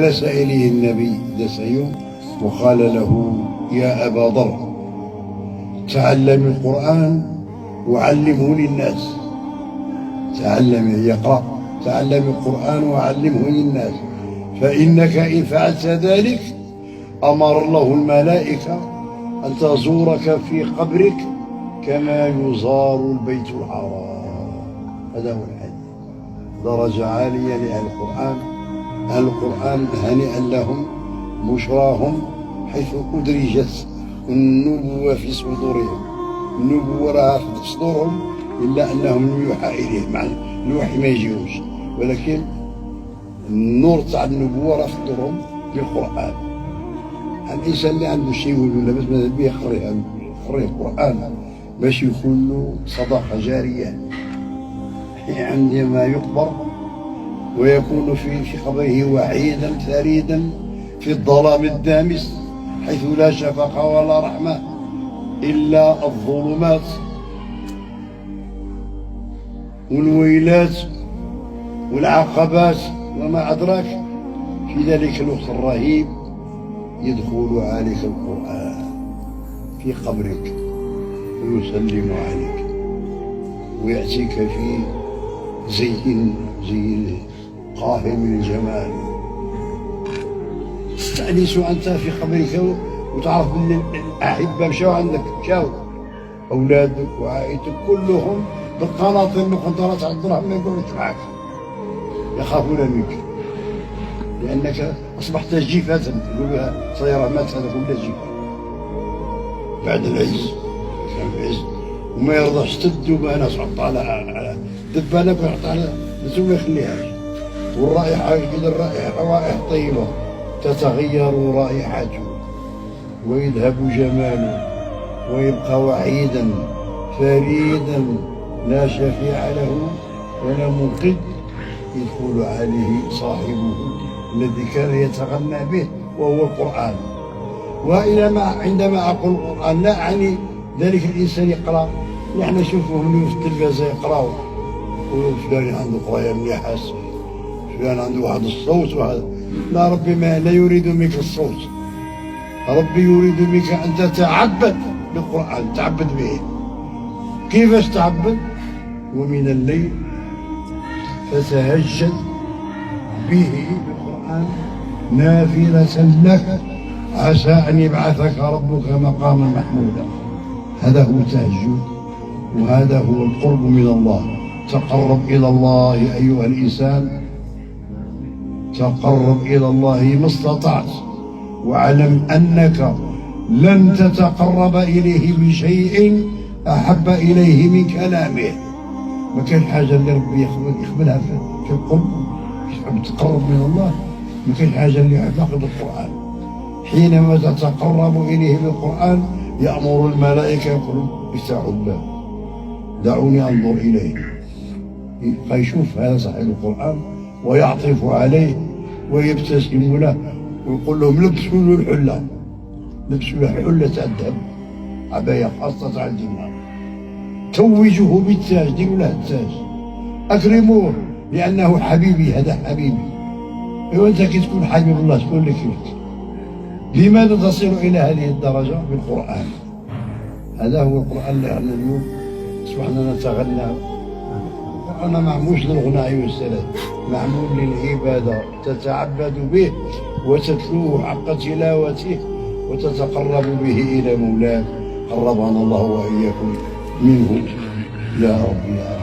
جلس إليه النبي ذات يوم وقال له: يا أبا ذر، تعلم القرآن وعلمه للناس. تعلم يقرأ، تعلم القرآن وعلمه للناس، فإنك إن فعلت ذلك أمر الله الملائكة أن تزورك في قبرك كما يزار البيت الحرام. هذا هو الحديث. درجة عالية لأهل القرآن. أهل القرآن هنيئا لهم، بشراهم حيث أدرجت النبوة في صدورهم. النبوة راها في صدورهم إلا أنهم لم يوحى إليهم، مع الوحي ما يجيوش، ولكن النور تاع النبوة راه في صدورهم بالقرآن. الإنسان اللي عنده شيء ولا بس ماذا بيه يقرأ القرآن باش يكون له صدقة جارية عندما يقبر ويكون في قبره وحيدا فريدا في الظلام الدامس حيث لا شفقة ولا رحمة إلا الظلمات والويلات والعقبات وما أدراك. في ذلك الوقت الرهيب يدخل عليك القرآن في قبرك ويسلم عليك ويأتيك في زي قاهر من الجمال. تستأنس أنت في قبرك وتعرف أن الأحبة مشاو عندك، مشاو أولادك وعائلتك كلهم بالقناطر المقنطرات على الدرهم ما يقعدوش معك، يخافون منك لأنك أصبحت جيفة. يقولوا صايرة مات هذا كله جيفة بعد العز. كان في عز وما يرضاش تدبانة تحط على دبانة يحط على ثم يخليهاش. والرائحة يجد الرائحة روائح طيبة تتغير رائحته ويذهب جماله ويبقى وحيدا فريدا لا شفيع له ولا منقذ. يدخل عليه صاحبه الذي كان يتغنى به وهو القرآن. عندما أقول القرآن لا أعني ذلك الإنسان يقرأ. نحن نشوفهم في التلفزة يقرأوا يقولوا فلان عنده قراية مليحة، فلان عنده واحد الصوت وهذا. لا، ربي لا يريد منك الصوت، ربي يريد منك أن تتعبد بالقرآن، تعبد به. كيفاش تعبد؟ ومن الليل فتهجد به بالقرآن نافلة لك عسى أن يبعثك ربك مقاما محمودا. هذا هو التهجد وهذا هو القرب من الله. تقرب إلى الله أيها الإنسان، تقرب إلى الله ما استطعت، واعلم أنك لن تتقرب إليه بشيء أحب إليه من كلامه. ما كان حاجة اللي ربي يقبلها في القلب تحب تقرب من الله، ما كان حاجة اللي يحب بالقرآن. حينما تتقرب إليه بالقرآن يأمر الملائكة يقولون: افتحوا الباب دعوني أنظر إليه. فيشوف هذا صاحب القرآن ويعطف عليه ويبتسم له ويقول لهم: لبسوا له الحلة، لبسوا له حلة الذهب، عباية خاصة تاع الجنة، توجوه بالتاج، ديروا له التاج، أكرموه لأنه حبيبي، هذا حبيبي. وأنت كي تكون حبيب الله تكون لك كيفك. لماذا تصل إلى هذه الدرجة؟ بالقرآن. هذا هو القرآن اللي عندنا اليوم أصبحنا نتغنى. القرآن معموش للغناء والسلام، معمول للعبادة، تتعبد به وتتلوه حق تلاوته وتتقرب به إلى مولاك. قربنا الله وإياكم منه يا رب يا رب.